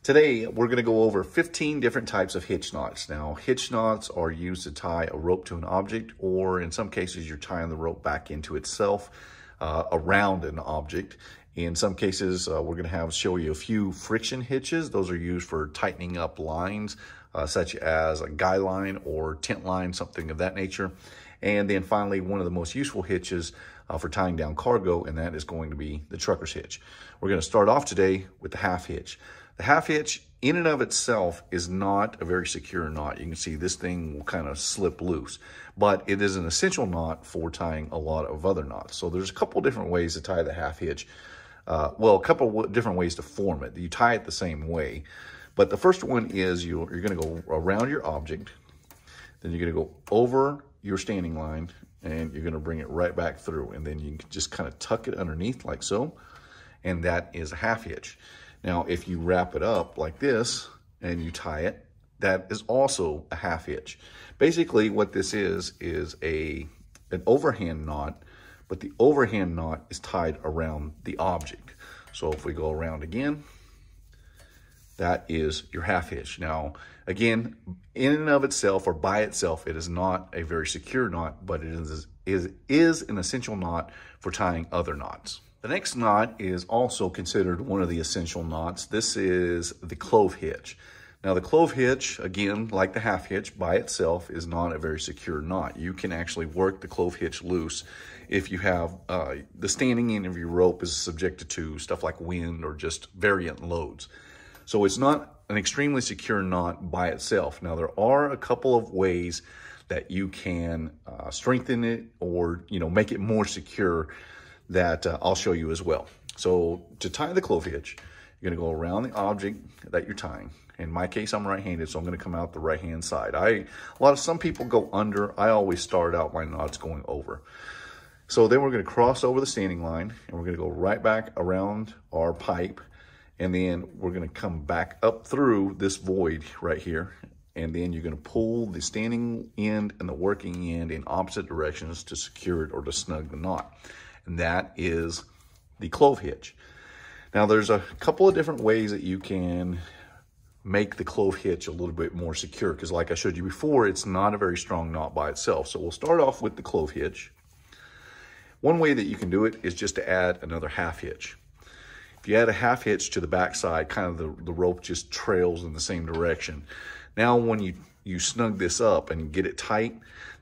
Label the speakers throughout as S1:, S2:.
S1: Today, we're going to go over 15 different types of hitch knots. Now, hitch knots are used to tie a rope to an object, or in some cases, you're tying the rope back into itself around an object. In some cases, we're going to show you a few friction hitches. Those are used for tightening up lines, such as a guy line or tent line, something of that nature. And then finally, one of the most useful hitches for tying down cargo, and that is going to be the trucker's hitch. We're going to start off today with the half hitch. The half hitch, in and of itself, is not a very secure knot. You can see this thing will kind of slip loose, but it is an essential knot for tying a lot of other knots. So there's a couple different ways to tie the half hitch. Well, a couple different ways to form it. You tie it the same way, but the first one is you're going to go around your object, then you're going to go over your standing line, and you're going to bring it right back through, and then you can just kind of tuck it underneath like so, and that is a half hitch. Now, if you wrap it up like this and you tie it, that is also a half hitch. Basically, what this is an overhand knot, but the overhand knot is tied around the object. So if we go around again, that is your half hitch. Now, again, in and of itself or by itself, it is not a very secure knot, but it is an essential knot for tying other knots. The next knot is also considered one of the essential knots. This is the clove hitch. Now, the clove hitch, again, like the half hitch, by itself is not a very secure knot. You can actually work the clove hitch loose if you have the standing end of your rope is subjected to stuff like wind or just variant loads. So it's not an extremely secure knot by itself. Now, there are a couple of ways that you can strengthen it or make it more secure that I'll show you as well. So to tie the clove hitch, you're going to go around the object that you're tying. In my case, I'm right-handed, so I'm going to come out the right-hand side. Some people go under. I always start out my knots going over. So then we're going to cross over the standing line, and we're going to go right back around our pipe, and then we're going to come back up through this void right here, and then you're going to pull the standing end and the working end in opposite directions to secure it or to snug the knot. And that is the clove hitch. Now, there's a couple of different ways that you can make the clove hitch a little bit more secure, because like I showed you before, it's not a very strong knot by itself. So we'll start off with the clove hitch. One way that you can do it is just to add another half hitch. If you add a half hitch to the backside, kind of the rope just trails in the same direction. Now, when you snug this up and get it tight,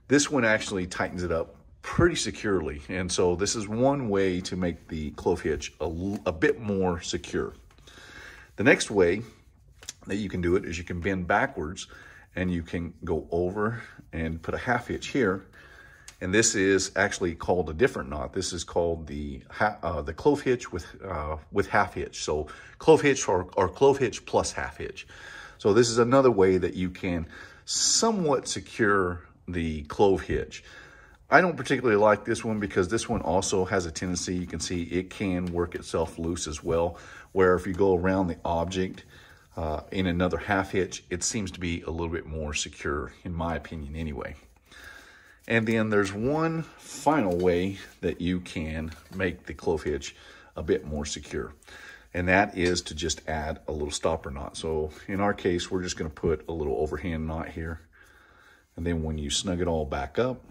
S1: this one actually tightens it up pretty securely. And so this is one way to make the clove hitch a bit more secure. The next way that you can do it is you can bend backwards and you can go over and put a half hitch here. And this is actually called a different knot. This is called the clove hitch with half hitch. So clove hitch or clove hitch plus half hitch. So this is another way that you can somewhat secure the clove hitch. I don't particularly like this one because this one also has a tendency, you can see it can work itself loose as well, where if you go around the object in another half hitch, it seems to be a little bit more secure, in my opinion anyway. And then there's one final way that you can make the clove hitch a bit more secure, and that is to just add a little stopper knot. So in our case, we're just going to put a little overhand knot here, and then when you snug it all back up,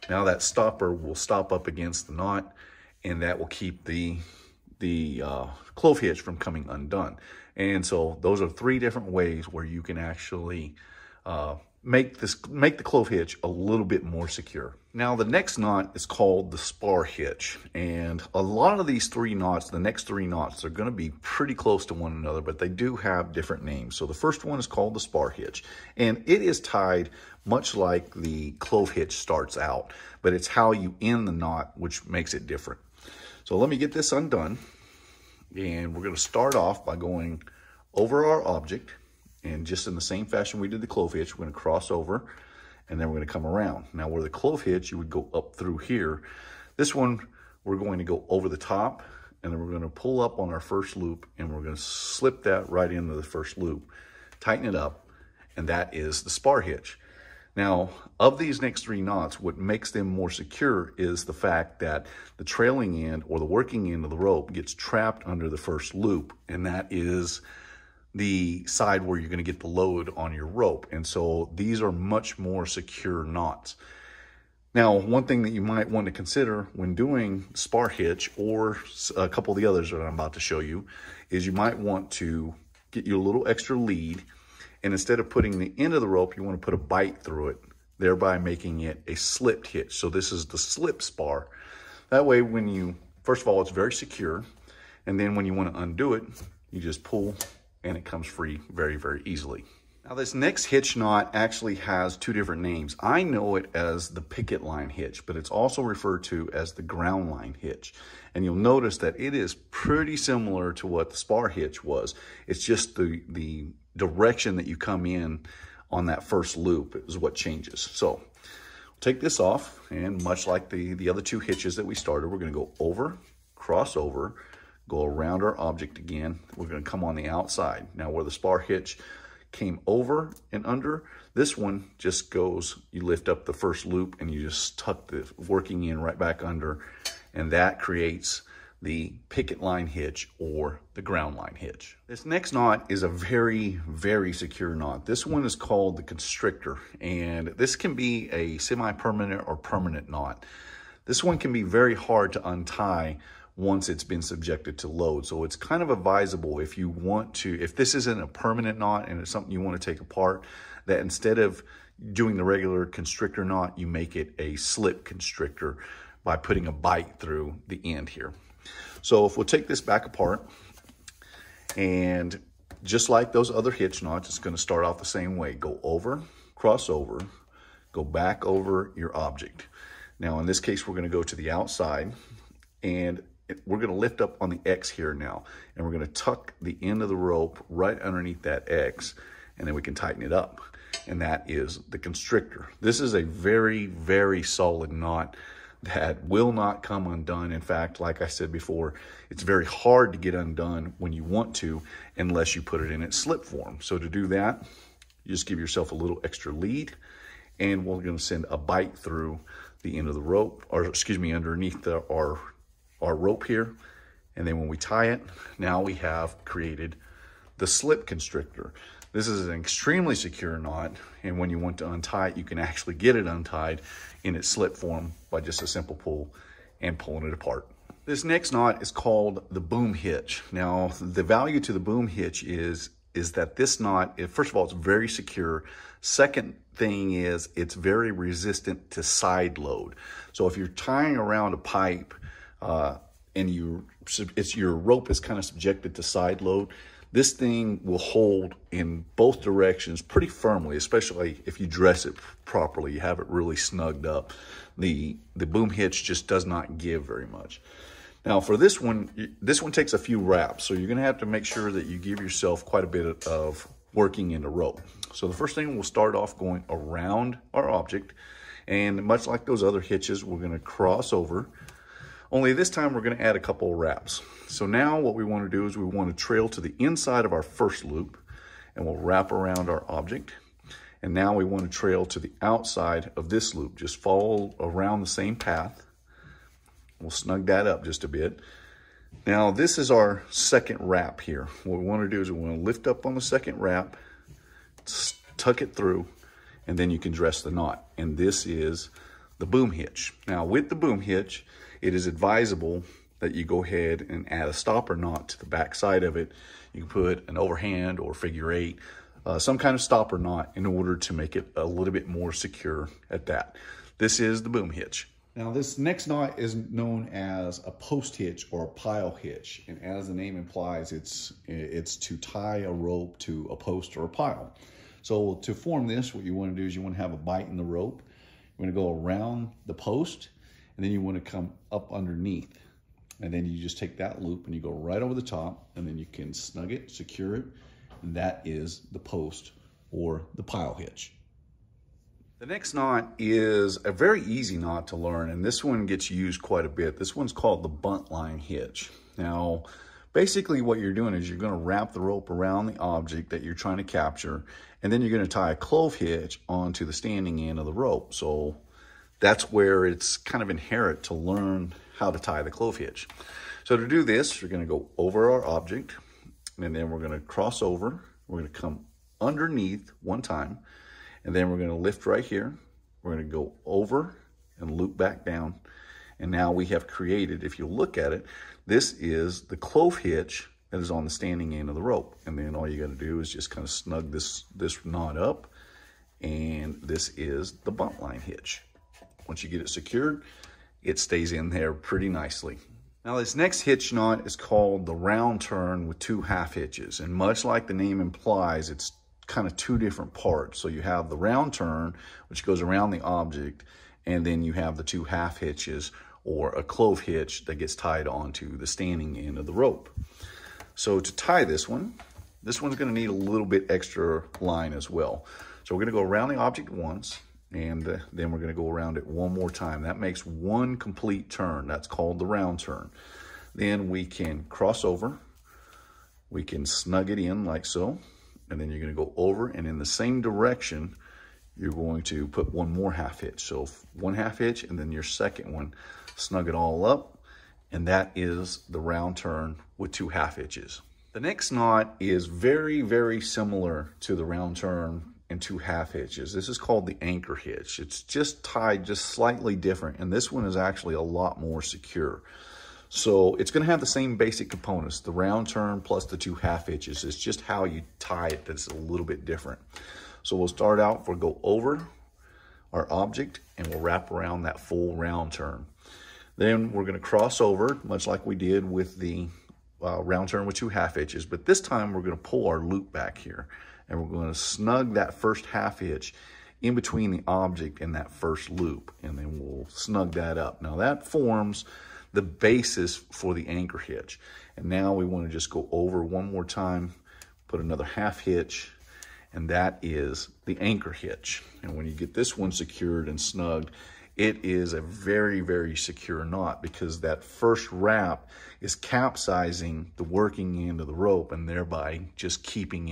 S1: now that stopper will stop up against the knot, and that will keep the clove hitch from coming undone. And so those are three different ways where you can actually make the clove hitch a little bit more secure. Now, the next knot is called the Spar Hitch, and a lot of these three knots, the next three knots, are going to be pretty close to one another, but they do have different names. So the first one is called the Spar Hitch, and it is tied much like the clove hitch starts out, but it's how you end the knot which makes it different. So let me get this undone, and we're going to start off by going over our object, and just in the same fashion we did the clove hitch, we're going to cross over, and then we're going to come around. Now, where the clove hitch, you would go up through here. This one, we're going to go over the top, and then we're going to pull up on our first loop, and we're going to slip that right into the first loop, tighten it up, and that is the Spar Hitch. Now, of these next three knots, what makes them more secure is the fact that the trailing end or the working end of the rope gets trapped under the first loop, and that is the side where you're going to get the load on your rope. And so these are much more secure knots. Now, one thing that you might want to consider when doing Spar Hitch or a couple of the others that I'm about to show you is you might want to get you a little extra lead, and instead of putting the end of the rope, you want to put a bite through it, thereby making it a slipped hitch. So this is the slip spar. That way, when you, first of all, it's very secure, and then when you want to undo it, you just pull and it comes free very, very easily. Now this next hitch knot actually has two different names. I know it as the Picket line hitch, but it's also referred to as the ground line hitch. And you'll notice that it is pretty similar to what the Spar Hitch was. It's just the direction that you come in on that first loop is what changes. So take this off, and much like the other two hitches that we started, we're gonna go over, cross over, go around our object again. We're going to come on the outside. Now where the Spar Hitch came over and under, this one just goes, you lift up the first loop and you just tuck the working in right back under, and that creates the Picket line hitch or the ground line hitch. This next knot is a very, very secure knot. This one is called the Constrictor, and this can be a semi-permanent or permanent knot. This one can be very hard to untie once it's been subjected to load. So it's kind of advisable if you want to, if this isn't a permanent knot and it's something you want to take apart, that instead of doing the regular constrictor knot, you make it a slip constrictor by putting a bite through the end here. So if we'll take this back apart, and just like those other hitch knots, it's going to start off the same way. Go over, cross over, go back over your object. Now in this case, we're going to go to the outside, and we're going to lift up on the X here now, and we're going to tuck the end of the rope right underneath that X, and then we can tighten it up, and that is the constrictor. This is a very, very solid knot that will not come undone. In fact, like I said before, it's very hard to get undone when you want to, unless you put it in its slip form. So to do that, you just give yourself a little extra lead, and we're going to send a bite through the end of the rope, or excuse me, underneath our rope here. And then when we tie it, now we have created the slip constrictor. This is an extremely secure knot, and when you want to untie it, you can actually get it untied in its slip form by just a simple pull and pulling it apart. This next knot is called the boom hitch. Now, the value to the boom hitch is that this knot, first of all, it's very secure. Second thing is it's very resistant to side load. So if you're tying around a pipe and your rope is kind of subjected to side load, this thing will hold in both directions pretty firmly, especially if you dress it properly, you have it really snugged up. The boom hitch just does not give very much. Now for this one takes a few wraps, so you're gonna have to make sure that you give yourself quite a bit of working in the rope. So the first thing, we'll start off going around our object, and much like those other hitches, we're gonna cross over. Only this time we're going to add a couple of wraps. So now what we want to do is we want to trail to the inside of our first loop, and we'll wrap around our object. And now we want to trail to the outside of this loop. Just follow around the same path. We'll snug that up just a bit. Now this is our second wrap here. What we want to do is we want to lift up on the second wrap, tuck it through, and then you can dress the knot. And this is the boom hitch. Now with the boom hitch, it is advisable that you go ahead and add a stopper knot to the back side of it. You can put an overhand or figure eight, some kind of stopper knot in order to make it a little bit more secure at that. This is the boom hitch. Now this next knot is known as a post hitch or a pile hitch. And as the name implies, it's to tie a rope to a post or a pile. So to form this, what you want to do is you want to have a bite in the rope. You're going to go around the post, and then you want to come up underneath. And then you just take that loop and you go right over the top, and then you can snug it, secure it, and that is the post or the pile hitch. The next knot is a very easy knot to learn, and this one gets used quite a bit. This one's called the Buntline Hitch. Now, basically what you're doing is you're going to wrap the rope around the object that you're trying to capture, and then you're going to tie a clove hitch onto the standing end of the rope. So that's where it's kind of inherent to learn how to tie the clove hitch. So to do this, you're going to go over our object, and then we're gonna cross over. We're gonna come underneath one time, and then we're gonna lift right here. We're gonna go over and loop back down. And now we have created, if you look at it, this is the clove hitch that is on the standing end of the rope. And then all you gotta do is just kind of snug this knot up. And this is the buntline hitch. Once you get it secured, it stays in there pretty nicely. Now this next hitch knot is called the round turn with 2 half hitches. And much like the name implies, it's kind of 2 different parts. So you have the round turn, which goes around the object, and then you have the 2 half hitches, or a clove hitch that gets tied onto the standing end of the rope. So to tie this one's gonna need a little bit extra line as well. So we're gonna go around the object once, and then we're gonna go around it one more time. That makes 1 complete turn. That's called the round turn. Then we can cross over. We can snug it in like so. And then you're gonna go over, and in the same direction, you're going to put 1 more half hitch. So 1 half hitch, and then your second one, snug it all up. And that is the round turn with 2 half hitches. The next knot is very, very similar to the round turn and 2 half hitches. This is called the anchor hitch. It's just tied just slightly different, and this one is actually a lot more secure. So it's gonna have the same basic components, the round turn plus the 2 half hitches. It's just how you tie it that's a little bit different. So we'll start out, we'll go over our object and we'll wrap around that full round turn. Then we're gonna cross over, much like we did with the round turn with 2 half hitches, but this time we're gonna pull our loop back here. And we're going to snug that first half hitch in between the object and that first loop. And then we'll snug that up. Now that forms the basis for the anchor hitch. And now we want to just go over one more time, put another half hitch, and that is the anchor hitch. And when you get this one secured and snugged, it is a very, very secure knot, because that first wrap is capsizing the working end of the rope and thereby just keeping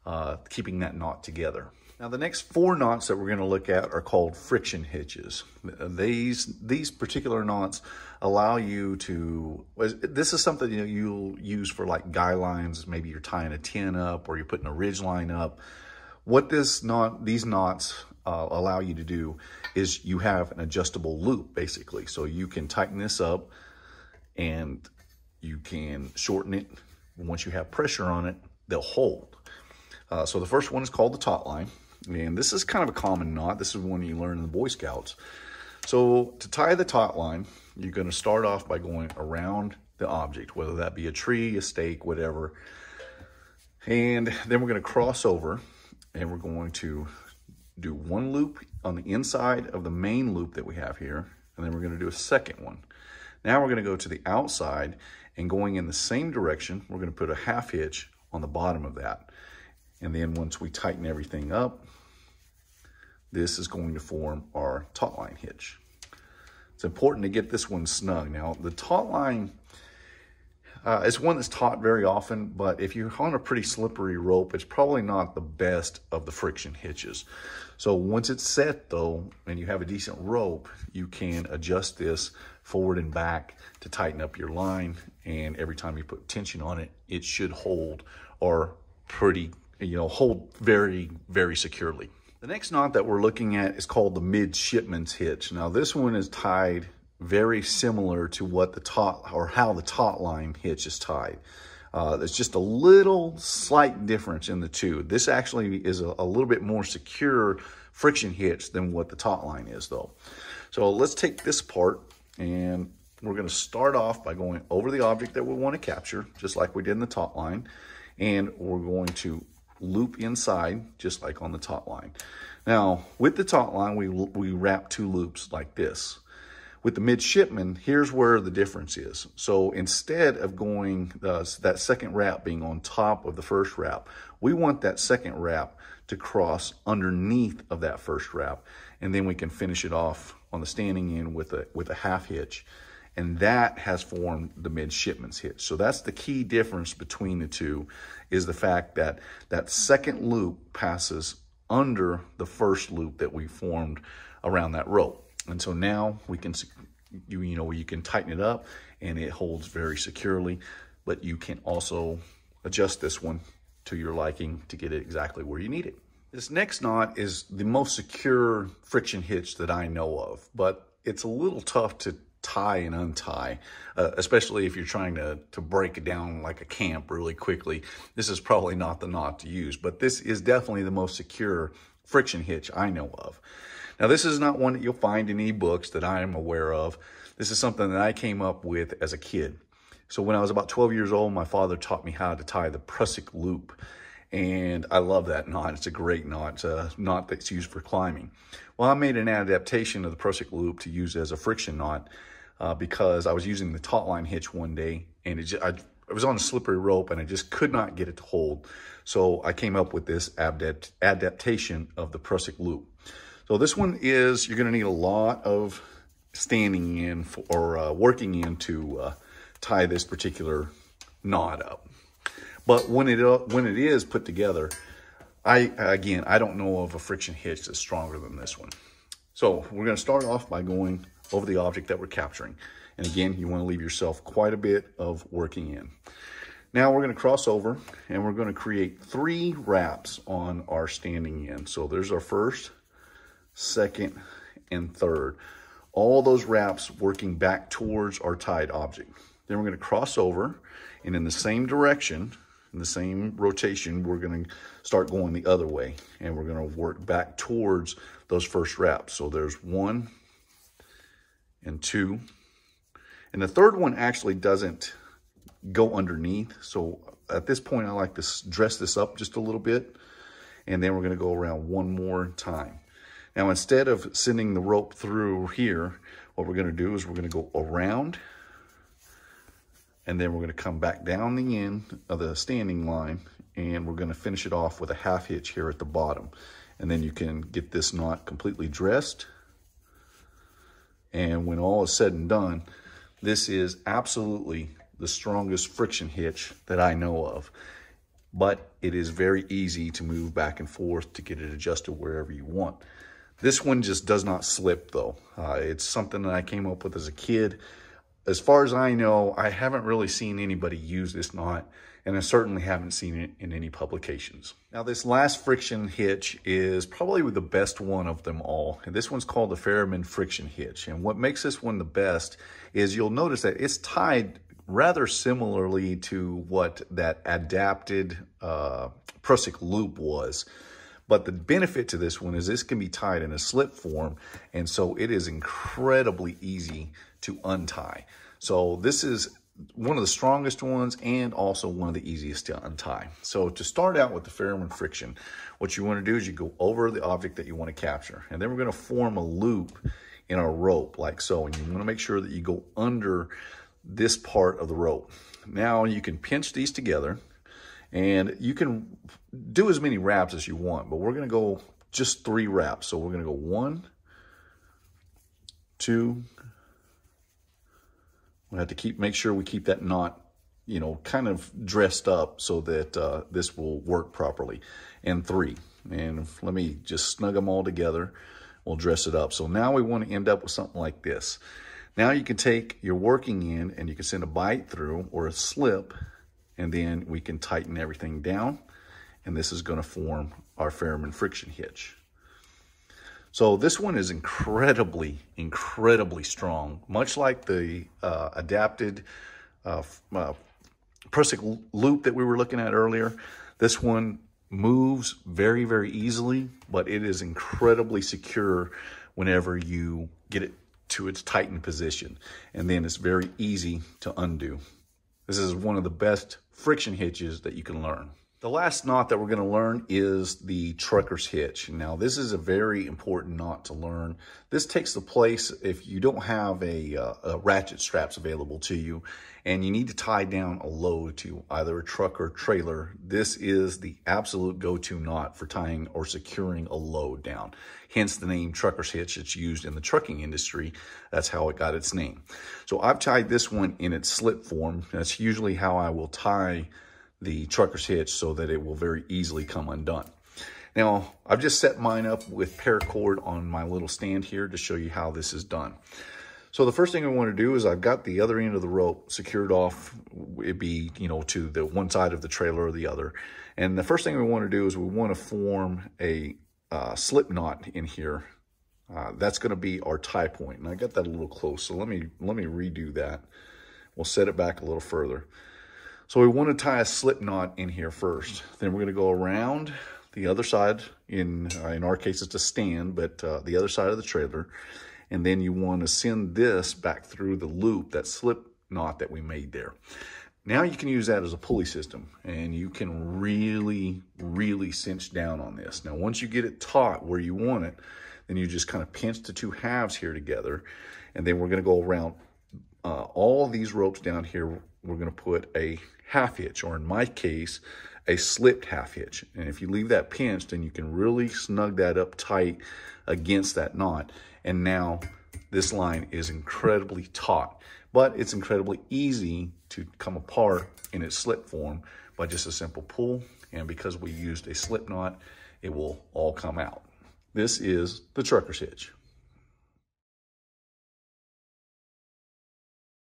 S1: that knot together. Now the next 4 knots that we're going to look at are called friction hitches. These particular knots allow you to, this is something you'll use for like guy lines. Maybe you're tying a tin up or you're putting a ridge line up. What these knots allow you to do is you have an adjustable loop basically. So you can tighten this up and you can shorten it. Once you have pressure on it, they'll hold. So the first one is called the taut line, and this is kind of a common knot. This is one you learn in the Boy Scouts. So to tie the taut line, you're going to start off by going around the object, whether that be a tree, a stake, whatever. And then we're going to cross over, and we're going to do 1 loop on the inside of the main loop that we have here, and then we're going to do a second one. Now we're going to go to the outside, and going in the same direction, we're going to put a half hitch on the bottom of that. And then once we tighten everything up, this is going to form our taut line hitch. It's important to get this one snug. Now, the taut line is one that's taught very often, but if you're on a pretty slippery rope, it's probably not the best of the friction hitches. So once it's set though, and you have a decent rope, you can adjust this forward and back to tighten up your line. And every time you put tension on it, it should hold or hold very, very securely. The next knot that we're looking at is called the Midshipman's hitch. Now this one is tied very similar to what the taut, or how the taut line hitch is tied. There's just a little slight difference in the two. This actually is a little bit more secure friction hitch than what the taut line is though. So let's take this apart, and we're going to start off by going over the object that we want to capture, just like we did in the taut line. And we're going to loop inside just like on the taut line. Now with the taut line, we wrap 2 loops like this. With the Midshipman, here's where the difference is. So instead of going that second wrap being on top of the first wrap, we want that second wrap to cross underneath of that first wrap, and then we can finish it off on the standing end with a half hitch. And that has formed the Midshipman's hitch. So that's the key difference between the two, is the fact that that second loop passes under the first loop that we formed around that rope. And so now we can, you can tighten it up and it holds very securely, but you can also adjust this one to your liking to get it exactly where you need it. This next knot is the most secure friction hitch that I know of, but it's a little tough to tie and untie, especially if you're trying to break it down like a camp really quickly. This is probably not the knot to use, but this is definitely the most secure friction hitch I know of. Now, this is not one that you'll find in any books that I am aware of. This is something that I came up with as a kid. So when I was about 12 years old, my father taught me how to tie the Prusik loop. And I love that knot. It's a great knot. It's a knot that's used for climbing. Well, I made an adaptation of the Prusik loop to use as a friction knot because I was using the Taut line hitch one day, and I was on a slippery rope and I just could not get it to hold. So I came up with this adaptation of the Prusik loop. So this one is, you're going to need a lot of standing in or working in to tie this particular knot up. But when it is put together, I don't know of a friction hitch that's stronger than this one. So we're going to start off by going over the object that we're capturing. And again, you want to leave yourself quite a bit of working in. Now we're going to cross over and we're going to create 3 wraps on our standing in. So there's our first, second, and third. All those wraps working back towards our tied object. Then we're going to cross over, and in the same direction, in the same rotation, we're going to start going the other way, and we're going to work back towards those first wraps. So there's 1 and 2, and the third one actually doesn't go underneath. So at this point, I like to dress this up just a little bit, and then we're going to go around one more time. Now, instead of sending the rope through here, what we're going to do is we're going to go around, and then we're going to come back down the end of the standing line, and we're going to finish it off with a half hitch here at the bottom. And then you can get this knot completely dressed. And when all is said and done, this is absolutely the strongest friction hitch that I know of. But it is very easy to move back and forth to get it adjusted wherever you want. This one just does not slip though. It's something that I came up with as a kid. As far as I know, I haven't really seen anybody use this knot, and I certainly haven't seen it in any publications. Now, this last friction hitch is probably the best one of them all. And this one's called the Farrimond friction hitch. And what makes this one the best is you'll notice that it's tied rather similarly to what that adapted Prusik loop was. But the benefit to this one is this can be tied in a slip form, and so it is incredibly easy to untie. So this is one of the strongest ones and also one of the easiest to untie. So to start out with the Farrimond friction, what you want to do is you go over the object that you want to capture, and then we're going to form a loop in our rope like so, and you want to make sure that you go under this part of the rope. Now you can pinch these together, and you can do as many wraps as you want, but we're going to go just 3 wraps. So we're going to go 1, 2. We have to make sure we keep that knot, you know, kind of dressed up so that this will work properly. And 3. And let me just snug them all together. We'll dress it up. So now we want to end up with something like this. Now you can take your working in and you can send a bite through or a slip, and then we can tighten everything down, and this is going to form our Farrimond friction hitch. So this one is incredibly, incredibly strong, much like the adapted Prusik loop that we were looking at earlier. This one moves very, very easily, but it is incredibly secure whenever you get it to its tightened position, and then it's very easy to undo. This is one of the best friction hitches that you can learn. The last knot that we're going to learn is the trucker's hitch. Now, this is a very important knot to learn. This takes the place if you don't have a ratchet straps available to you and you need to tie down a load to either a truck or trailer. This is the absolute go-to knot for tying or securing a load down. Hence the name trucker's hitch. It's used in the trucking industry. That's how it got its name. So I've tied this one in its slip form. That's usually how I will tie the trucker's hitch so that it will very easily come undone. Now, I've just set mine up with paracord on my little stand here to show you how this is done. So the first thing I want to do is I've got the other end of the rope secured off. It'd be, you know, to the one side of the trailer or the other. And the first thing we want to do is we want to form a slip knot in here. That's going to be our tie point. And I got that a little close, so let me redo that. We'll set it back a little further. So we want to tie a slip knot in here first. Then we're going to go around the other side. In our case, it's a stand, but the other side of the trailer. And then you want to send this back through the loop, that slip knot that we made there. Now you can use that as a pulley system, and you can really, really cinch down on this. Now, once you get it taut where you want it, then you just kind of pinch the two halves here together, and then we're going to go around all these ropes down here. We're going to put a half hitch, or in my case, a slipped half hitch. And if you leave that pinched, then you can really snug that up tight against that knot. And now this line is incredibly taut, but it's incredibly easy to come apart in its slip form by just a simple pull. And because we used a slip knot, it will all come out. This is the trucker's hitch.